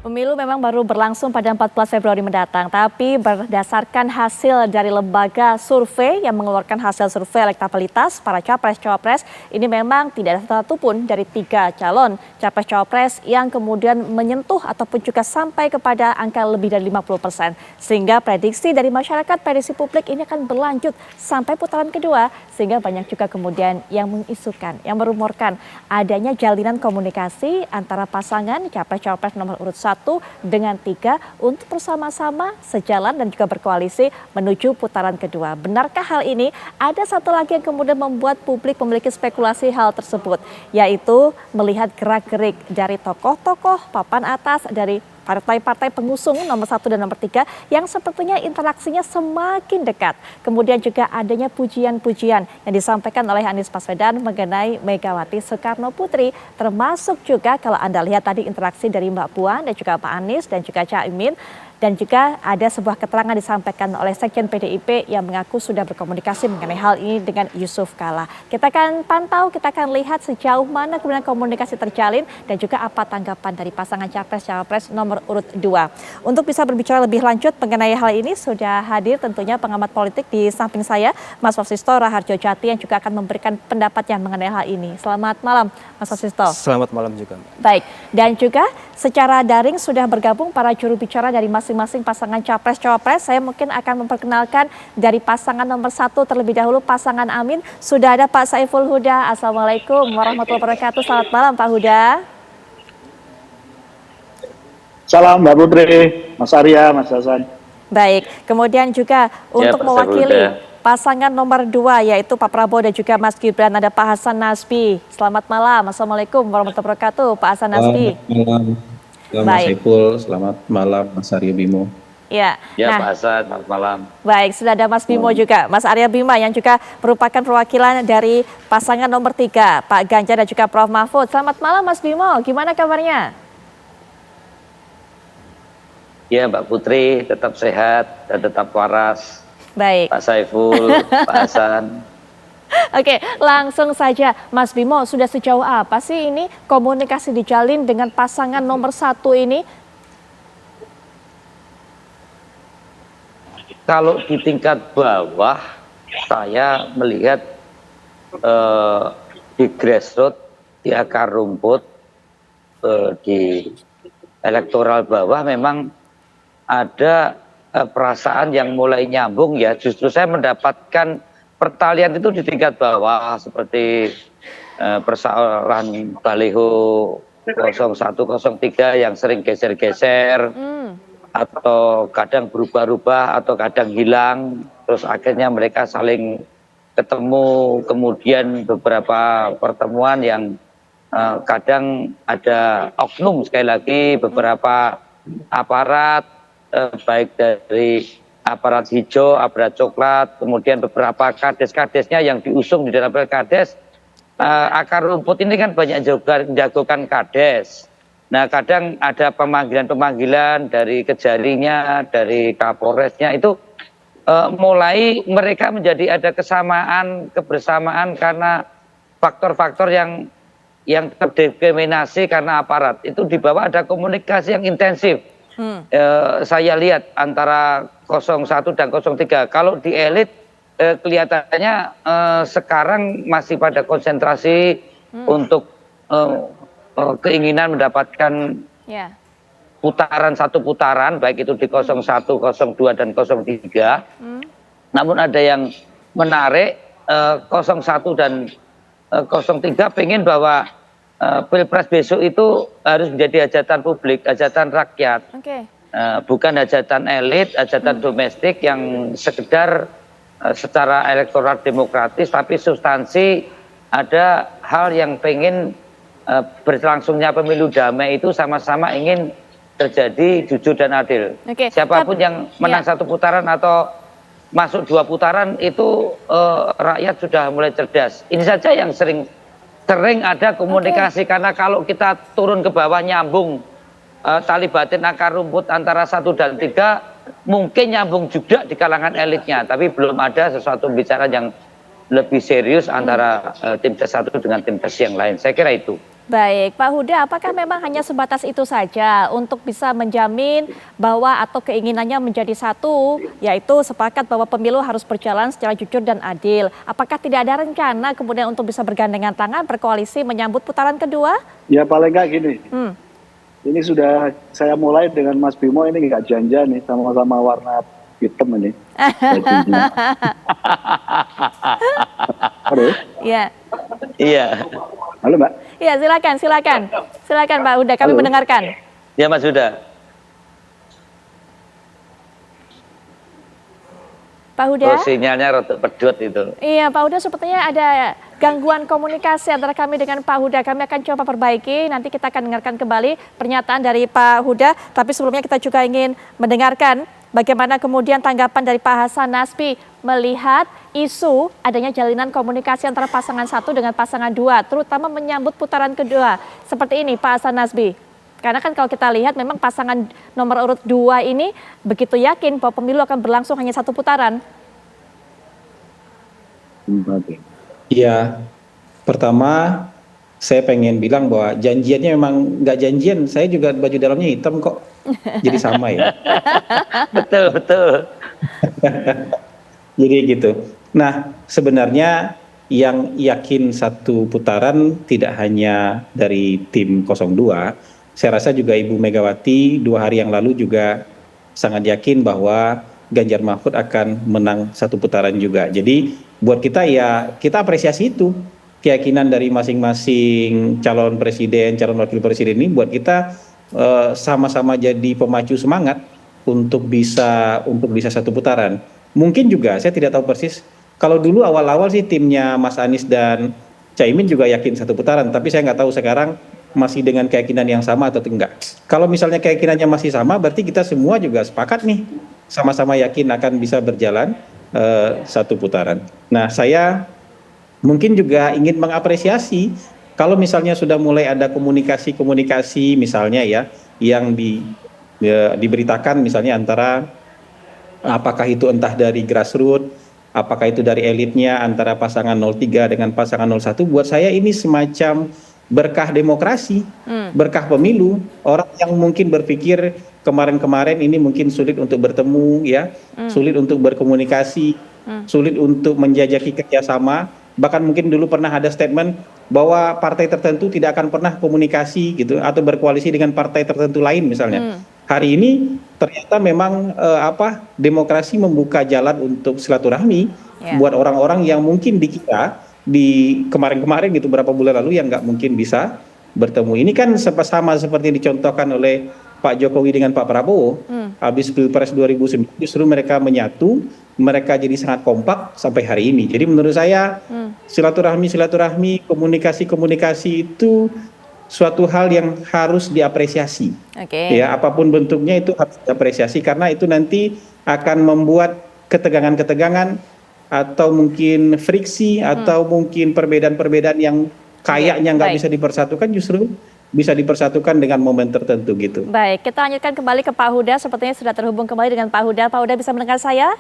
Pemilu memang baru berlangsung pada 14 Februari mendatang, tapi berdasarkan hasil dari lembaga survei yang mengeluarkan hasil survei elektabilitas para capres-cawapres, ini memang tidak ada satupun dari 3 calon capres-cawapres yang kemudian menyentuh ataupun juga sampai kepada angka lebih dari 50%. Sehingga prediksi dari masyarakat, prediksi publik ini akan berlanjut sampai putaran kedua, sehingga banyak juga kemudian yang mengisukan, yang merumorkan adanya jalinan komunikasi antara pasangan capres-cawapres nomor urut 1 dengan 3 untuk bersama-sama sejalan dan juga berkoalisi menuju putaran kedua. Benarkah hal ini? Ada satu lagi yang kemudian membuat publik memiliki spekulasi hal tersebut, yaitu melihat gerak-gerik dari tokoh-tokoh papan atas dari partai-partai pengusung nomor 1 dan nomor 3 yang sepertinya interaksinya semakin dekat. Kemudian juga adanya pujian-pujian yang disampaikan oleh Anies Baswedan mengenai Megawati Soekarno Putri, termasuk juga kalau Anda lihat tadi interaksi dari Mbak Puan dan juga Pak Anies dan juga Caimin. Dan juga ada sebuah keterangan disampaikan oleh Sekjen PDIP yang mengaku sudah berkomunikasi mengenai hal ini dengan Yusuf Kala. Kita akan pantau, kita akan lihat sejauh mana kemudian komunikasi terjalin dan juga apa tanggapan dari pasangan capres-cawapres nomor urut 2. Untuk bisa berbicara lebih lanjut mengenai hal ini sudah hadir tentunya pengamat politik di samping saya, Mas Wasisto Raharjo Jati yang juga akan memberikan pendapatnya mengenai hal ini. Selamat malam, Mas Wasisto. Selamat malam juga. Baik, dan juga secara daring sudah bergabung para juru bicara dari masing-masing pasangan capres-cawapres. Saya mungkin akan memperkenalkan dari pasangan nomor 1 terlebih dahulu, pasangan Amin. Sudah ada Pak Saiful Huda. Assalamualaikum warahmatullahi wabarakatuh. Selamat malam Pak Huda. Salam Mbak Putri, Mas Arya, Mas Hasan. Baik, kemudian juga untuk mewakili pasangan nomor 2 yaitu Pak Prabowo dan juga Mas Gibran ada Pak Hasan Nasbi. Selamat malam. Assalamualaikum warahmatullahi wabarakatuh Pak Hasan Nasbi. Selamat malam. Mas Saiful, selamat malam Mas Arya Bimo. Ya, Pak Hasan, selamat malam. Baik, sudah ada Mas Bimo juga, Mas Arya Bima yang juga merupakan perwakilan dari pasangan nomor 3, Pak Ganjar dan juga Prof Mahfud. Selamat malam Mas Bimo, gimana kabarnya? Ya Mbak Putri, tetap sehat dan tetap waras. Baik. Pak Saiful, Pak Hasan. Oke, langsung saja Mas Bimo, sudah sejauh apa sih ini komunikasi dijalin dengan pasangan nomor 1 ini? Kalau di tingkat bawah, saya melihat di grassroots, di akar rumput, di elektoral bawah memang ada perasaan yang mulai nyambung ya. Justru saya mendapatkan pertalian itu di tingkat bawah seperti persoalan baliho 0103 yang sering geser-geser atau kadang berubah-ubah atau kadang hilang, terus akhirnya mereka saling ketemu, kemudian beberapa pertemuan yang kadang ada oknum, sekali lagi beberapa aparat baik dari aparat hijau, aparat coklat, kemudian beberapa kades-kadesnya yang diusung di dalam kades. Akar rumput ini kan banyak jagokan kades. Nah, kadang ada pemanggilan-pemanggilan dari Kejarinya, dari Kapolresnya itu mulai mereka menjadi ada kesamaan, kebersamaan karena faktor-faktor yang terdiskriminasi karena aparat. Itu di bawah ada komunikasi yang intensif. Saya lihat antara 01 dan 03. Kalau di elit kelihatannya sekarang masih pada konsentrasi untuk keinginan mendapatkan satu putaran, baik itu di 01, 02, dan 03. Namun ada yang menarik 01 dan 03 pengen bahwa Pilpres besok itu harus menjadi hajatan publik, hajatan rakyat. Bukan hajatan elit, hajatan domestik yang sekedar secara elektoral demokratis, tapi substansi ada hal yang pengen berlangsungnya pemilu damai itu sama-sama ingin terjadi jujur dan adil. Siapapun yang menang satu putaran atau masuk 2 putaran itu rakyat sudah mulai cerdas. Ini saja yang sering ada komunikasi karena kalau kita turun ke bawah nyambung tali batin akar rumput antara 1 dan 3 mungkin nyambung juga di kalangan elitnya, tapi belum ada sesuatu bicara yang lebih serius antara tim Ses 1 dengan tim Ses yang lain. Saya kira itu. Baik, Pak Huda, apakah memang hanya sebatas itu saja untuk bisa menjamin bahwa atau keinginannya menjadi satu, yaitu sepakat bahwa pemilu harus berjalan secara jujur dan adil? Apakah tidak ada rencana kemudian untuk bisa bergandengan tangan, berkoalisi menyambut putaran kedua? Ya paling nggak gini, Hmm. ini sudah saya mulai dengan Mas Bimo, ini nggak janjian nih, sama-sama warna hitam ini. bajunya. Halo, Ya, Iya, halo Mbak. ya silakan Pak Huda, kami Halo. mendengarkan. ya Mas Huda. Pak Huda? Oh, sinyalnya rada pedot itu. Iya, Pak Huda, sepertinya ada gangguan komunikasi antara kami dengan Pak Huda. Kami akan coba perbaiki, nanti kita akan dengarkan kembali pernyataan dari Pak Huda. Tapi sebelumnya kita juga ingin mendengarkan bagaimana kemudian tanggapan dari Pak Hasan Nasbi melihat isu adanya jalinan komunikasi antara pasangan 1 dengan pasangan 2, terutama menyambut putaran kedua. Seperti ini Pak Hasan Nasbi. Karena kan kalau kita lihat memang pasangan nomor urut 2 ini begitu yakin bahwa pemilu akan berlangsung hanya 1 putaran. Ya, pertama saya pengen bilang bahwa janjiannya memang nggak janjian. Saya juga baju dalamnya hitam kok. Jadi sama ya. Betul, betul. Jadi gitu. Nah, sebenarnya yang yakin 1 putaran tidak hanya dari tim 02. Saya rasa juga Ibu Megawati 2 hari yang lalu juga sangat yakin bahwa Ganjar Mahfud akan menang 1 putaran juga. Jadi buat kita ya kita apresiasi itu. Keyakinan dari masing-masing calon presiden, calon wakil presiden ini buat kita sama-sama jadi pemacu semangat untuk bisa 1 putaran. Mungkin juga saya tidak tahu persis. Kalau dulu awal-awal sih timnya Mas Anies dan Caimin juga yakin 1 putaran, tapi saya nggak tahu sekarang masih dengan keyakinan yang sama atau enggak. Kalau misalnya keyakinannya masih sama, berarti kita semua juga sepakat nih, sama-sama yakin akan bisa berjalan 1 putaran. Nah, saya mungkin juga ingin mengapresiasi kalau misalnya sudah mulai ada komunikasi misalnya ya, yang diberitakan misalnya antara apakah itu entah dari grassroots, apakah itu dari elitnya antara pasangan 03 dengan pasangan 01, buat saya ini semacam berkah demokrasi, berkah pemilu. Orang yang mungkin berpikir kemarin-kemarin ini mungkin sulit untuk bertemu ya, sulit untuk berkomunikasi, sulit untuk menjajaki kerjasama, bahkan mungkin dulu pernah ada statement bahwa partai tertentu tidak akan pernah komunikasi gitu atau berkoalisi dengan partai tertentu lain misalnya. Hari ini ternyata memang demokrasi membuka jalan untuk silaturahmi buat orang-orang yang mungkin dikira di kemarin-kemarin gitu beberapa bulan lalu yang nggak mungkin bisa bertemu. Ini kan sama seperti yang dicontohkan oleh Pak Jokowi dengan Pak Prabowo. Habis Pilpres 2009 justru mereka menyatu, mereka jadi sangat kompak sampai hari ini. Jadi menurut saya silaturahmi, komunikasi itu suatu hal yang harus diapresiasi. Ya, apapun bentuknya itu harus diapresiasi karena itu nanti akan membuat ketegangan-ketegangan atau mungkin friksi atau mungkin perbedaan-perbedaan yang kayaknya nggak bisa dipersatukan justru bisa dipersatukan dengan momen tertentu gitu. Baik, kita lanjutkan kembali ke Pak Huda. Sepertinya sudah terhubung kembali dengan Pak Huda. Pak Huda bisa mendengar saya?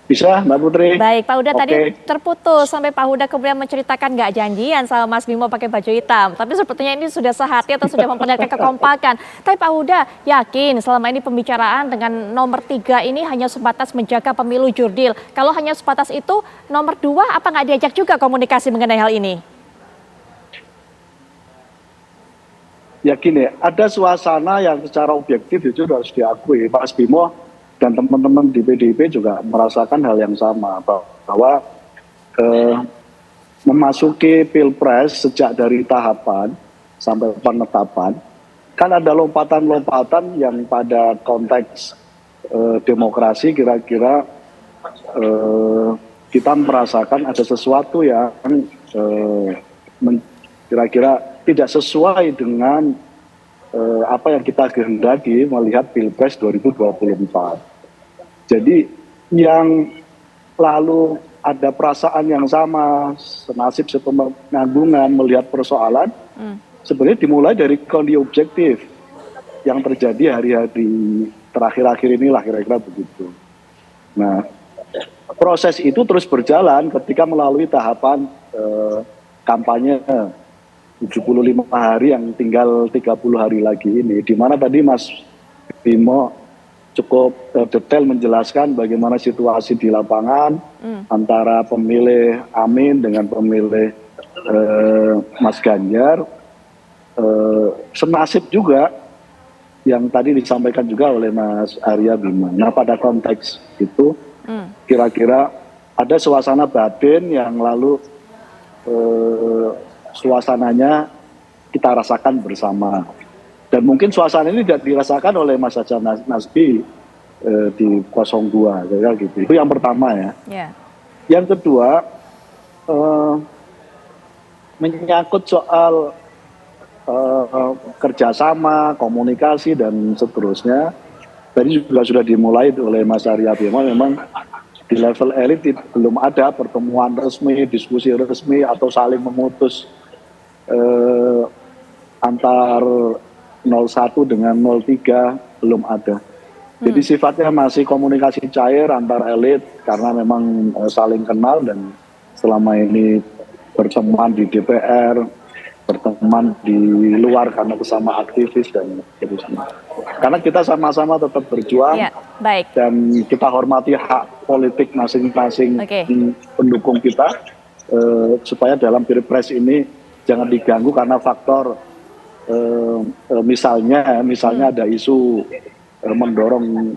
Bisa, Mbak Putri. Baik, Pak Huda Oke. tadi terputus sampai Pak Huda kemudian menceritakan nggak janjian sama Mas Bimo pakai baju hitam. Tapi sepertinya ini sudah sehati atau sudah memperlihatkan kekompakan. Tapi Pak Huda yakin selama ini pembicaraan dengan nomor 3 ini hanya sebatas menjaga pemilu jurdil. Kalau hanya sebatas itu, nomor 2 apa nggak diajak juga komunikasi mengenai hal ini? Yakin ya, ada suasana yang secara objektif itu harus diakui. Mas Bimo dan teman-teman di PDIP juga merasakan hal yang sama, bahwa memasuki Pilpres sejak dari tahapan sampai penetapan, kan ada lompatan-lompatan yang pada konteks demokrasi kira-kira kita merasakan ada sesuatu yang kira-kira tidak sesuai dengan apa yang kita kehendaki melihat Pilpres 2024. Jadi yang lalu ada perasaan yang sama, senasib sepenanggungan melihat persoalan, sebenarnya dimulai dari kondisi objektif yang terjadi hari-hari terakhir-akhir inilah kira-kira begitu. Nah, proses itu terus berjalan ketika melalui tahapan kampanye 75 hari yang tinggal 30 hari lagi ini, di mana tadi Mas Bimo cukup detail menjelaskan bagaimana situasi di lapangan antara pemilih Amin dengan pemilih Mas Ganjar. Senasib juga yang tadi disampaikan juga oleh Mas Arya Bima. Nah, pada konteks itu kira-kira ada suasana batin yang lalu suasananya kita rasakan bersama. Dan mungkin suasana ini tidak dirasakan oleh Mas Hasan Nasbi di 02, gitu. Itu yang pertama ya. Yeah. Yang kedua, menyangkut soal kerjasama, komunikasi dan seterusnya. Tadi juga sudah dimulai oleh Mas Arya Bima, memang di level elit belum ada pertemuan resmi, diskusi resmi atau saling memutus antar 01 dengan 03 belum ada. Jadi sifatnya masih komunikasi cair antar elit karena memang saling kenal dan selama ini berteman di DPR, berteman di luar karena bersama aktivis dan seterusnya. Karena kita sama-sama tetap berjuang baik. Dan kita hormati hak politik masing-masing pendukung kita supaya dalam Pilpres ini jangan diganggu karena faktor misalnya ada isu mendorong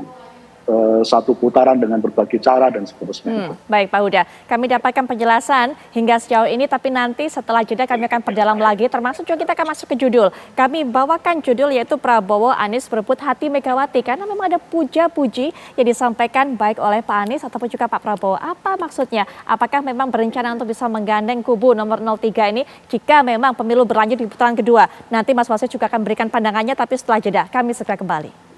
satu putaran dengan berbagai cara dan seterusnya. Baik Pak Huda, kami dapatkan penjelasan hingga sejauh ini, tapi nanti setelah jeda kami akan perdalam lagi, termasuk juga kita akan masuk ke judul. Kami bawakan judul yaitu Prabowo Anies berebut hati Megawati, karena memang ada puja-puji yang disampaikan baik oleh Pak Anies ataupun juga Pak Prabowo. Apa maksudnya? Apakah memang berencana untuk bisa menggandeng kubu nomor 03 ini jika memang pemilu berlanjut di putaran kedua? Nanti Mas Wasid juga akan berikan pandangannya, tapi setelah jeda kami segera kembali.